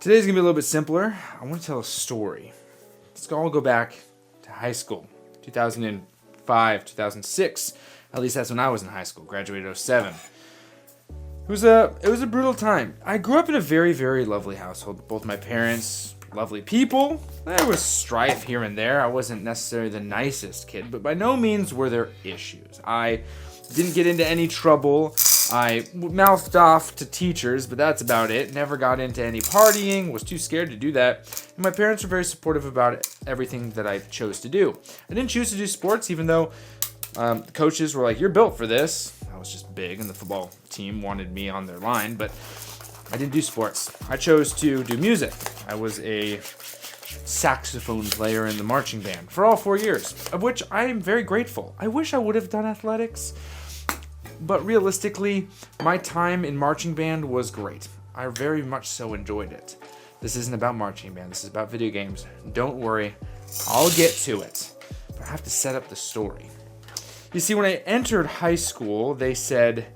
Today's going to be a little bit simpler. I want to tell a story. Let's all go back to high school. 2005, 2006. At least that's when I was in high school. Graduated in 07. It was a brutal time. I grew up in a very, very lovely household. Both my parents, lovely people. There was strife here and there. I wasn't necessarily the nicest kid, but by no means were there issues. I didn't get into any trouble. I mouthed off to teachers, but that's about it. Never got into any partying, was too scared to do that. And my parents were very supportive about everything that I chose to do. I didn't choose to do sports, even though the coaches were like, "You're built for this." I was just big, and the football team wanted me on their line, but I didn't do sports. I chose to do music. I was a saxophone player in the marching band for all 4 years, of which I am very grateful. I wish I would have done athletics, but realistically, my time in marching band was great. I very much so enjoyed it. This isn't about marching band. This is about video games. Don't worry. I'll get to it. But I have to set up the story. You see, when I entered high school, they said,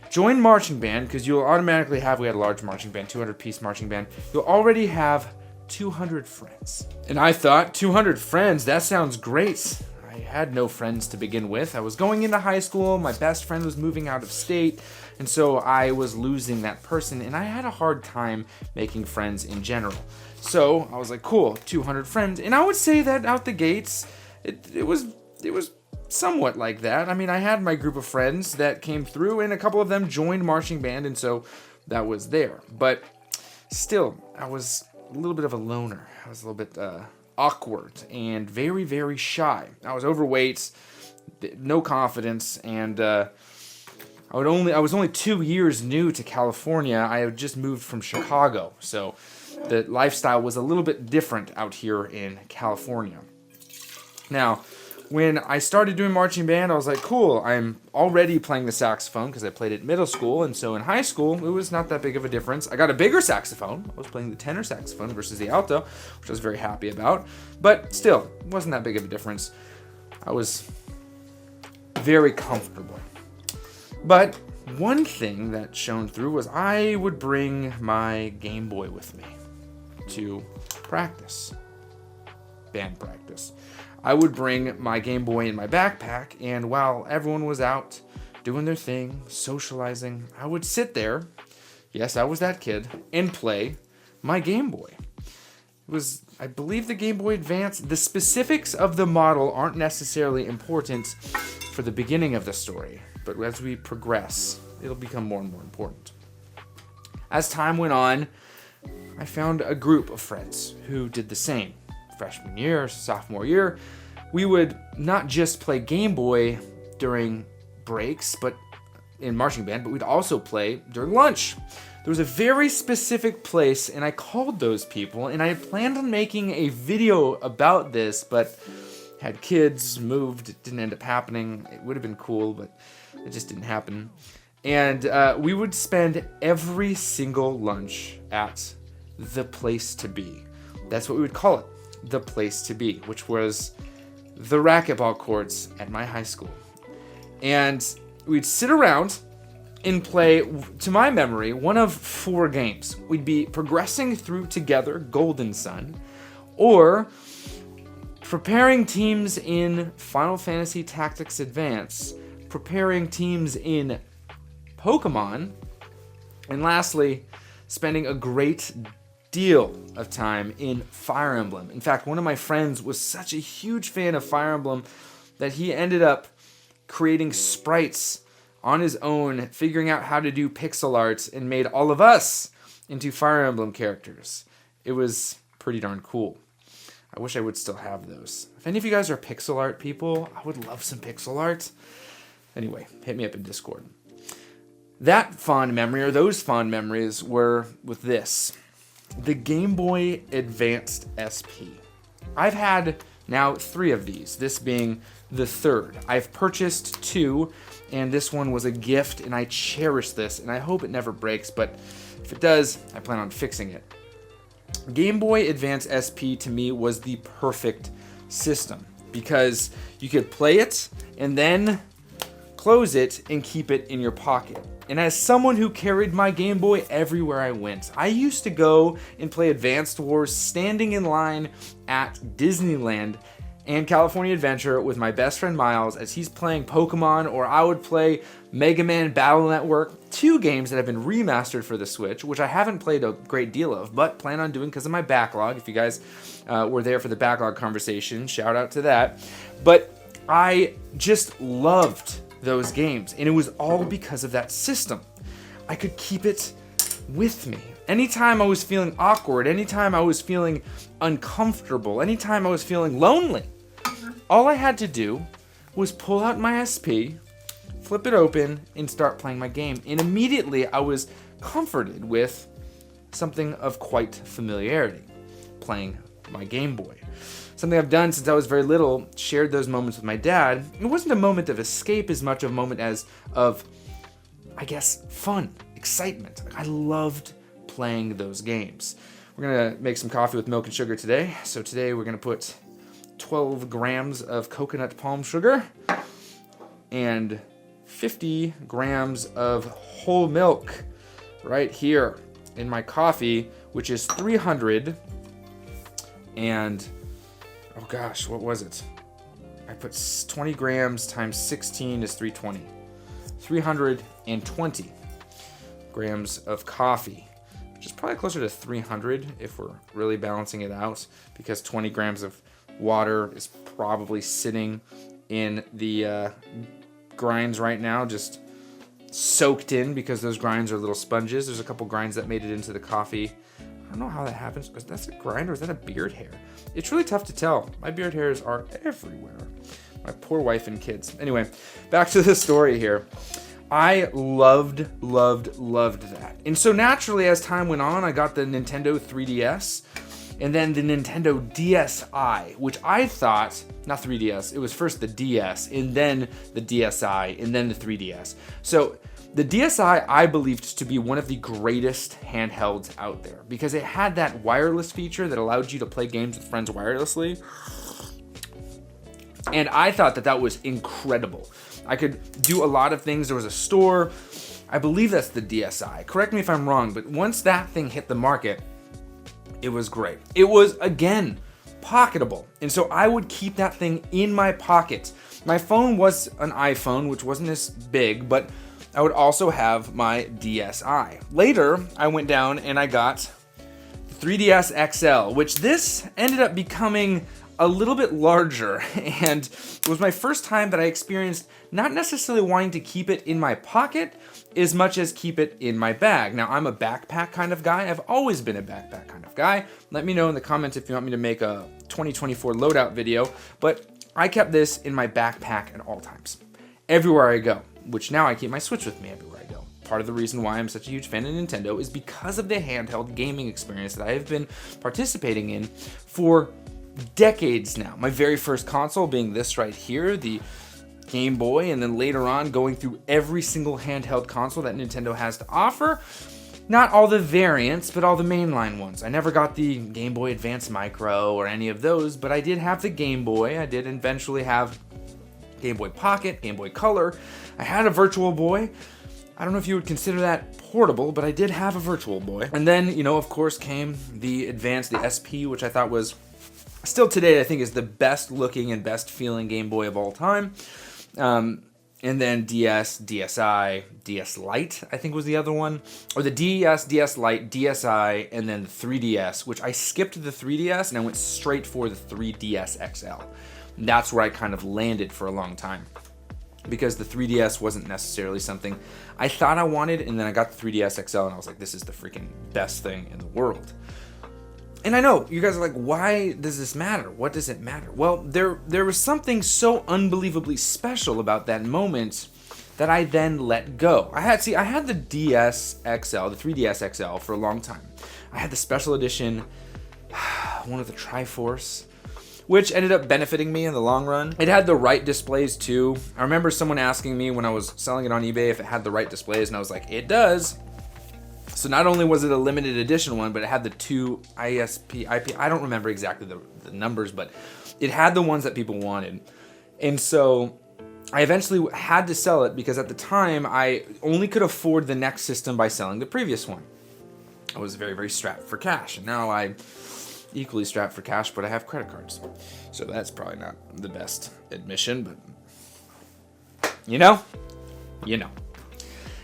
join marching band because you'll automatically have, we had a large marching band, 200-piece marching band. You'll already have 200 friends. And I thought, 200 friends, that sounds great. I had no friends to begin with. I was going into high school, my best friend was moving out of state, and so I was losing that person, and I had a hard time making friends in general. So I was like, cool, 200 friends, and I would say that out the gates, it was somewhat like that. I mean, I had my group of friends that came through, and a couple of them joined marching band, and so that was there. But still, I was a little bit of a loner. I was a little bit awkward and very, very shy. I was overweight, no confidence, and I was only 2 years new to California. I had just moved from Chicago, so the lifestyle was a little bit different out here in California. Now, when I started doing marching band, I was like, cool, I'm already playing the saxophone because I played it in middle school, and so in high school, it was not that big of a difference. I got a bigger saxophone. I was playing the tenor saxophone versus the alto, which I was very happy about, but still, it wasn't that big of a difference. I was very comfortable. But one thing that shone through was I would bring my Game Boy with me to practice, band practice. I would bring my Game Boy in my backpack, and while everyone was out doing their thing, socializing, I would sit there, yes, I was that kid, and play my Game Boy. It was, I believe, the Game Boy Advance. The specifics of the model aren't necessarily important for the beginning of the story, but as we progress, it'll become more and more important. As time went on, I found a group of friends who did the same. Freshman year, sophomore year, we would not just play Game Boy during breaks, but in marching band, but we'd also play during lunch. There was a very specific place, and I called those people, and I had planned on making a video about this, but had kids, moved, it didn't end up happening. It would have been cool, but it just didn't happen. And we would spend every single lunch at the place to be. That's what we would call it. The place to be, which was the racquetball courts at my high school. And we'd sit around and play, to my memory, one of 4 games. We'd be progressing through together, Golden Sun, or preparing teams in Final Fantasy Tactics Advance, preparing teams in Pokemon, and lastly, spending a great deal of time in Fire Emblem. In fact, one of my friends was such a huge fan of Fire Emblem that he ended up creating sprites on his own, figuring out how to do pixel art, and made all of us into Fire Emblem characters. It was pretty darn cool. I wish I would still have those. If any of you guys are pixel art people, I would love some pixel art. Anyway, hit me up in Discord. That fond memory, or those fond memories, were with this. The Game Boy Advanced SP. I've had now 3 of these, this being the 3rd. I've purchased 2, and this one was a gift, and I cherish this, and I hope it never breaks, but if it does, I plan on fixing it. Game Boy Advance SP to me was the perfect system because you could play it and then close it, and keep it in your pocket. And as someone who carried my Game Boy everywhere I went, I used to go and play Advanced Wars standing in line at Disneyland and California Adventure with my best friend Miles as he's playing Pokemon, or I would play Mega Man Battle Network, 2 games that have been remastered for the Switch, which I haven't played a great deal of, but plan on doing because of my backlog. If you guys were there for the backlog conversation, shout out to that. But I just loved those games, and it was all because of that system. I could keep it with me. Anytime I was feeling awkward, anytime I was feeling uncomfortable, anytime I was feeling lonely, all I had to do was pull out my SP, flip it open, and start playing my game. And immediately I was comforted with something of quite familiarity, playing my Game Boy. Something I've done since I was very little, shared those moments with my dad. It wasn't a moment of escape as much of a moment as of, I guess, fun, excitement. I loved playing those games. We're gonna make some coffee with milk and sugar today. So today we're gonna put 12 grams of coconut palm sugar and 50 grams of whole milk right here in my coffee, which is 300 and, oh gosh, what was it? I put 20 grams times 16 is 320. 320 grams of coffee, which is probably closer to 300 if we're really balancing it out, because 20 grams of water is probably sitting in the grinds right now, just soaked in, because those grinds are little sponges. There's a couple grinds that made it into the coffee. I don't know how that happens. Is that a grind or is that a beard hair? It's really tough to tell. My beard hairs are everywhere. My poor wife and kids. Anyway, back to the story here. I loved that. And so naturally, as time went on, I got the Nintendo 3DS and then the Nintendo DSi, which I thought, not 3DS, it was first the DS and then the DSi and then the 3DS. So the DSi I believed to be one of the greatest handhelds out there because it had that wireless feature that allowed you to play games with friends wirelessly. And I thought that was incredible. I could do a lot of things. There was a store. I believe that's the DSi. Correct me if I'm wrong, but once that thing hit the market, it was great. It was, again, pocketable. And so I would keep that thing in my pocket. My phone was an iPhone, which wasn't as big, but I would also have my DSi. Later, I went down and I got the 3DS XL, which this ended up becoming a little bit larger, and it was my first time that I experienced not necessarily wanting to keep it in my pocket as much as keep it in my bag. Now, I'm a backpack kind of guy. I've always been a backpack kind of guy. Let me know in the comments if you want me to make a 2024 loadout video, but I kept this in my backpack at all times, everywhere I go, which now I keep my Switch with me everywhere I go. Part of the reason why I'm such a huge fan of Nintendo is because of the handheld gaming experience that I have been participating in for decades now. My very first console being this right here, the Game Boy, and then later on going through every single handheld console that Nintendo has to offer. Not all the variants, but all the mainline ones. I never got the Game Boy Advance Micro or any of those, but I did have the Game Boy. I did eventually have Game Boy Pocket, Game Boy Color. I had a Virtual Boy. I don't know if you would consider that portable, but I did have a Virtual Boy. And then, you know, of course, came the Advance, the SP, which I thought was still today, I think, is the best looking and best feeling Game Boy of all time. And then DS, DSi, DS Lite, I think was the other one. Or the DS, DS Lite, DSi, and then the 3DS, which I skipped the 3DS and I went straight for the 3DS XL. And that's where I kind of landed for a long time, because the 3DS wasn't necessarily something I thought I wanted, and then I got the 3DS XL and I was like, this is the freaking best thing in the world. And I know, you guys are like, why does this matter? What does it matter? Well, there was something so unbelievably special about that moment that I then let go. I had the DS XL, the 3DS XL for a long time. I had the special edition, one of the Triforce, which ended up benefiting me in the long run. It had the right displays too. I remember someone asking me when I was selling it on eBay if it had the right displays, and I was like, it does. So not only was it a limited edition one, but it had the 2 ISP, IP, I don't remember exactly the numbers, but it had the ones that people wanted. And so I eventually had to sell it because at the time I only could afford the next system by selling the previous one. I was very, very strapped for cash, and now I'm equally strapped for cash, but I have credit cards. So that's probably not the best admission, but you know.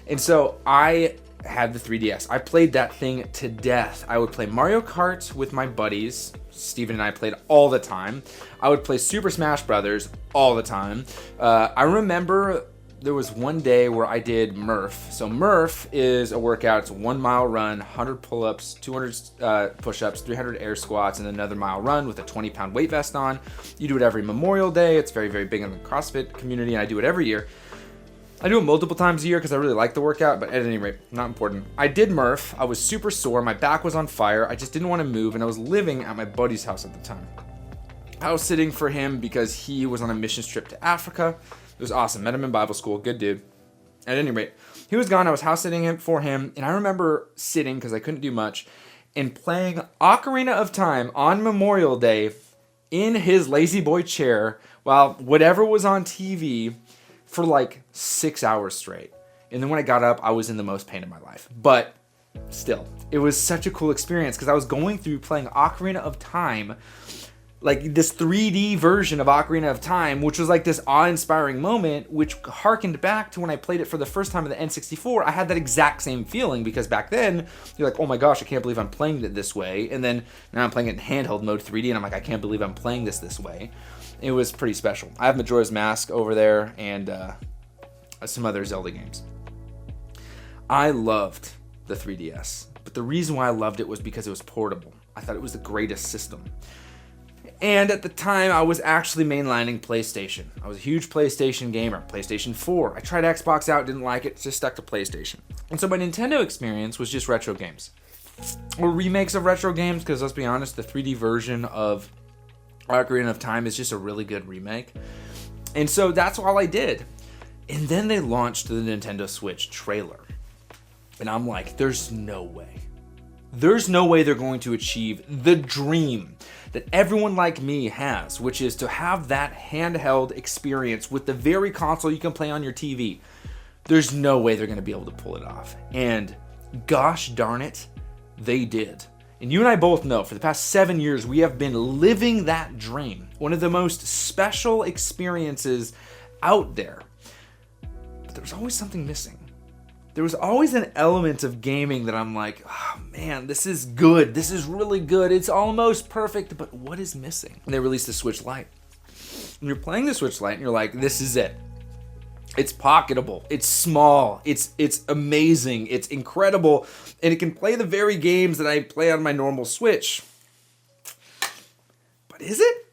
And so I had the 3DS. I played that thing to death. I would play Mario Kart with my buddies. Steven and I played all the time. I would play Super Smash Brothers all the time. I remember there was one day where I did Murph. So Murph is a workout. It's a 1 mile run, 100 pull-ups, 200 push-ups, 300 air squats, and another mile run with a 20-pound weight vest on. You do it every Memorial Day. It's very, very big in the CrossFit community, and I do it every year. I do it multiple times a year because I really like the workout, but at any rate, not important. I did Murph. I was super sore. My back was on fire. I just didn't want to move, and I was living at my buddy's house at the time. I was sitting for him because he was on a missions trip to Africa. It was awesome. Met him in Bible school. Good dude. At any rate, he was gone. I was house sitting for him, and I remember sitting because I couldn't do much and playing Ocarina of Time on Memorial Day in his lazy boy chair while whatever was on TV for like 6 hours straight. And then when I got up, I was in the most pain of my life. But still, it was such a cool experience because I was going through playing Ocarina of Time, like this 3D version of Ocarina of Time, which was like this awe-inspiring moment, which harkened back to when I played it for the first time on the N64. I had that exact same feeling because back then, you're like, oh my gosh, I can't believe I'm playing it this way. And then now I'm playing it in handheld mode 3D, and I'm like, I can't believe I'm playing this way. It was pretty special. I have Majora's Mask over there and some other Zelda games. I loved the 3DS, but the reason why I loved it was because it was portable. I thought it was the greatest system. And at the time, I was actually mainlining PlayStation. I was a huge PlayStation gamer. PlayStation 4. I tried Xbox out, didn't like it, just stuck to PlayStation. And so my Nintendo experience was just retro games. Or remakes of retro games, because let's be honest, the 3D version of Ocarina of Time is just a really good remake. And so that's all I did. And then they launched the Nintendo Switch trailer. And I'm like, there's no way. There's no way they're going to achieve the dream that everyone like me has, which is to have that handheld experience with the very console you can play on your TV. There's no way they're going to be able to pull it off. And gosh darn it, they did. And you and I both know for the past 7 years, we have been living that dream. One of the most special experiences out there. But there was always something missing. There was always an element of gaming that I'm like, oh man, this is good. This is really good. It's almost perfect, but what is missing? And they released the Switch Lite. And you're playing the Switch Lite and you're like, this is it. It's pocketable. It's small. It's amazing. It's incredible. And it can play the very games that I play on my normal Switch. But is it?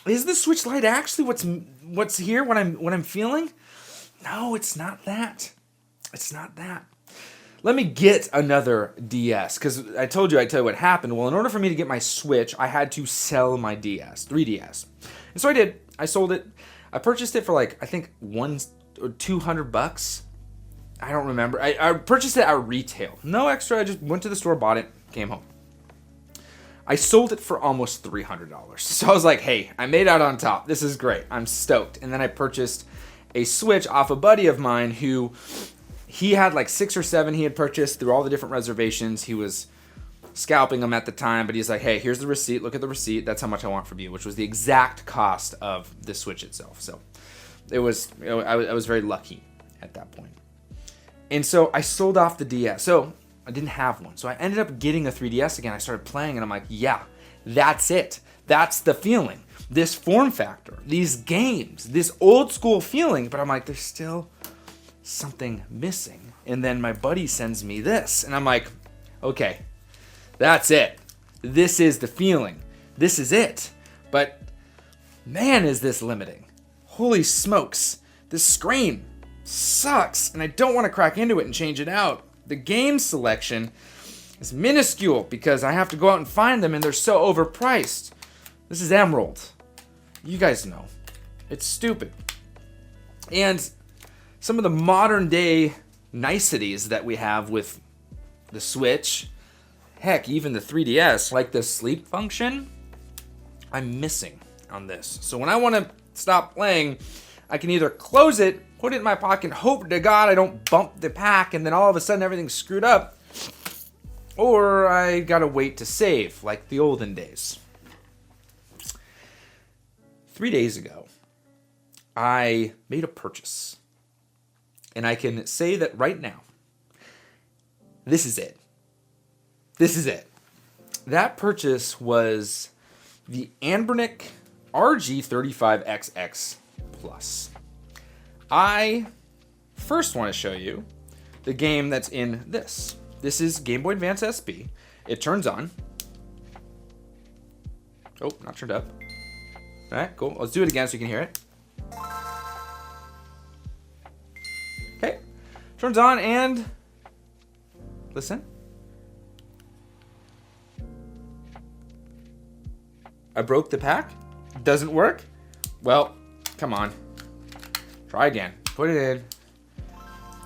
Is the Switch Lite actually what's here, what I'm feeling? No, it's not that. It's not that. Let me get another DS, because I told you what happened. Well, in order for me to get my Switch, I had to sell my DS, 3DS. And so I did. I sold it. I purchased it for like, I think $100 or $200. I don't remember. I purchased it at retail. No extra. I just went to the store, bought it, came home. I sold it for almost $300. So I was like, hey, I made out on top. This is great. I'm stoked. And then I purchased a Switch off a buddy of mine who he had like 6 or 7 he had purchased through all the different reservations. He was scalping them at the time, but he's like, hey, here's the receipt. Look at the receipt. That's how much I want from you, which was the exact cost of the Switch itself. So I was very lucky at that point. And so I sold off the DS. So I didn't have one. So I ended up getting a 3DS again. I started playing and I'm like, yeah, that's it. That's the feeling. This form factor, these games, this old school feeling. But I'm like, there's still something missing. And then my buddy sends me this. And I'm like, okay, that's it. This is the feeling. This is it. But man, is this limiting. Holy smokes. This screen sucks. And I don't want to crack into it and change it out. The game selection is minuscule because I have to go out and find them and they're so overpriced. This is Emerald. You guys know. It's stupid. And some of the modern day niceties that we have with the Switch, heck, even the 3DS, like the sleep function, I'm missing on this. So when I want to stop playing, I can either close it, put it in my pocket, hope to God I don't bump the pack and then all of a sudden everything's screwed up, or I gotta wait to save, like the olden days. 3 days ago, I made a purchase. And I can say that right now, this is it. This is it. That purchase was the Anbernic RG35XX Plus. I first want to show you the game that's in this. This is Game Boy Advance SP. It turns on. Oh, not turned up. All right, cool. Let's do it again so you can hear it. Okay. Turns on and listen. I broke the pack. Doesn't work. Well, come on. Try again. Put it in.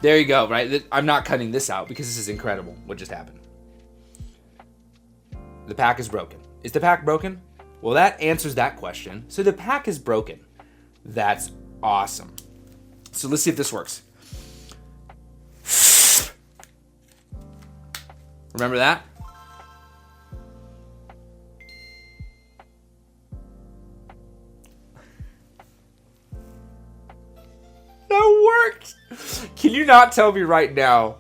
There you go, right? I'm not cutting this out because this is incredible what just happened. The pack is broken. Is the pack broken? Well, that answers that question. So the pack is broken. That's awesome. So let's see if this works. Remember that? That worked! Can you not tell me right now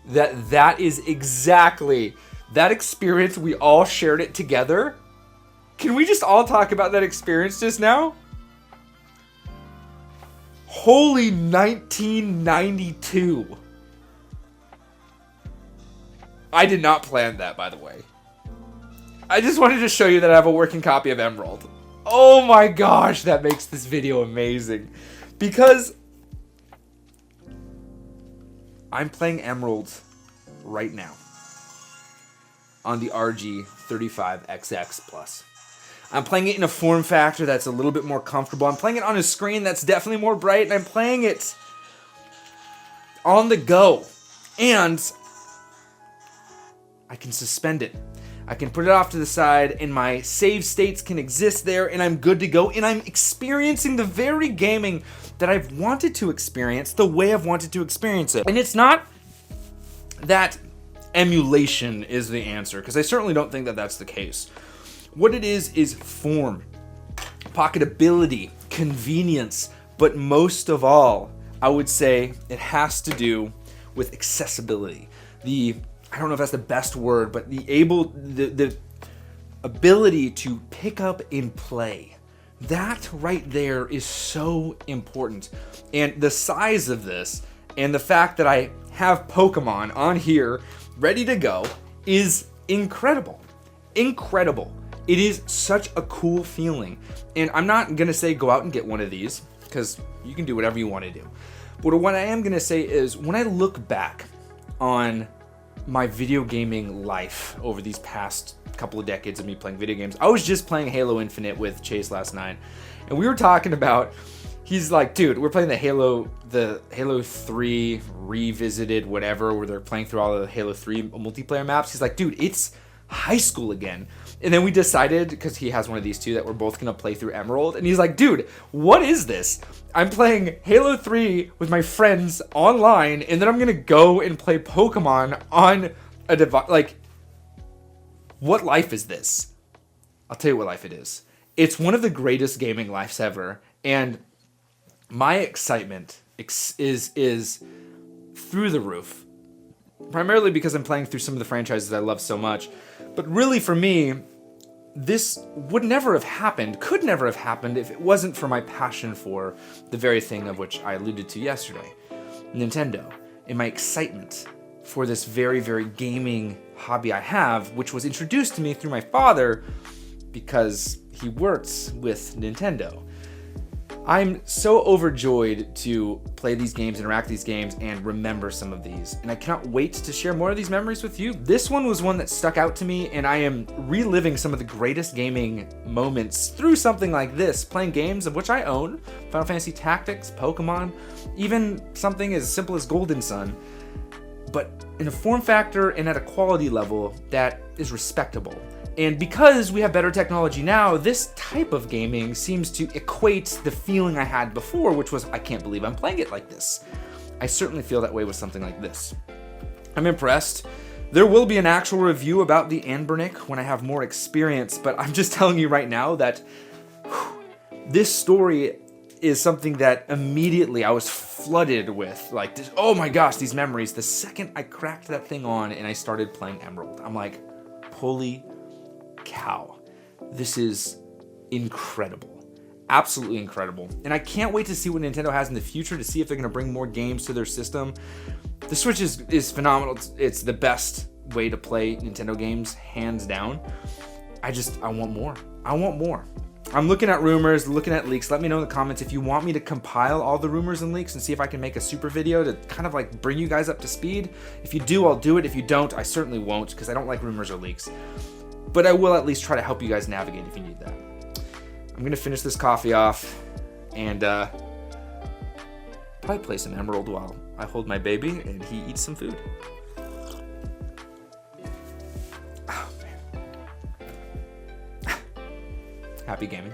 that that is exactly that experience? We all shared it together. Can we just all talk about that experience just now? Holy 1992. I did not plan that, by the way. I just wanted to show you that I have a working copy of Emerald. Oh my gosh, that makes this video amazing. Because I'm playing Emerald right now on the RG35XX Plus. I'm playing it in a form factor that's a little bit more comfortable. I'm playing it on a screen that's definitely more bright, and I'm playing it on the go. And I can suspend it. I can put it off to the side, and my save states can exist there, and I'm good to go. And I'm experiencing the very gaming that I've wanted to experience the way I've wanted to experience it. And it's not that emulation is the answer, because I certainly don't think that that's the case. What it is form, pocketability, convenience, but most of all, I would say it has to do with accessibility. I don't know if that's the best word, but the ability to pick up and play. That right there is so important. And the size of this and the fact that I have Pokemon on here ready to go is incredible. Incredible. It is such a cool feeling. And I'm not going to say go out and get one of these, because you can do whatever you want to do. But what I am going to say is when I look back on my video gaming life over these past couple of decades of me playing video games, I was just playing Halo Infinite with Chase last night. And we were talking about, he's like, dude, we're playing the Halo 3 revisited whatever, where they're playing through all of the Halo 3 multiplayer maps. He's like, dude, it's high school again. And then we decided, because he has one of these too, that we're both gonna play through Emerald. And he's like, dude, what is this? I'm playing Halo 3 with my friends online, and then I'm gonna go and play Pokemon on a device. Like, what life is this? I'll tell you what life it is. It's one of the greatest gaming lives ever. And my excitement is through the roof. Primarily because I'm playing through some of the franchises I love so much. But really for me, this would never have happened, could never have happened if it wasn't for my passion for the very thing of which I alluded to yesterday, Nintendo, and my excitement for this very, very gaming hobby I have, which was introduced to me through my father because he works with Nintendo. I'm so overjoyed to play these games, interact with these games, and remember some of these. And I cannot wait to share more of these memories with you. This one was one that stuck out to me, and I am reliving some of the greatest gaming moments through something like this, playing games of which I own, Final Fantasy Tactics, Pokemon, even something as simple as Golden Sun, but in a form factor and at a quality level that is respectable. And because we have better technology now, this type of gaming seems to equate the feeling I had before, which was, I can't believe I'm playing it like this. I certainly feel that way with something like this. I'm impressed. There will be an actual review about the Anbernic when I have more experience, but I'm just telling you right now that this story is something that immediately I was flooded with. Like, this, oh my gosh, these memories. The second I cracked that thing on and I started playing Emerald, I'm like, holy cow. This is incredible. Absolutely incredible. And I can't wait to see what Nintendo has in the future, to see if they're going to bring more games to their system. The Switch is phenomenal. It's the best way to play Nintendo games, hands down. I want more. I want more. I'm looking at rumors, looking at leaks. Let me know in the comments if you want me to compile all the rumors and leaks and see if I can make a super video to kind of like bring you guys up to speed. If you do, I'll do it. If you don't, I certainly won't, because I don't like rumors or leaks. But I will at least try to help you guys navigate if you need that. I'm going to finish this coffee off and probably play some Emerald while I hold my baby and he eats some food. Oh, man. Happy gaming.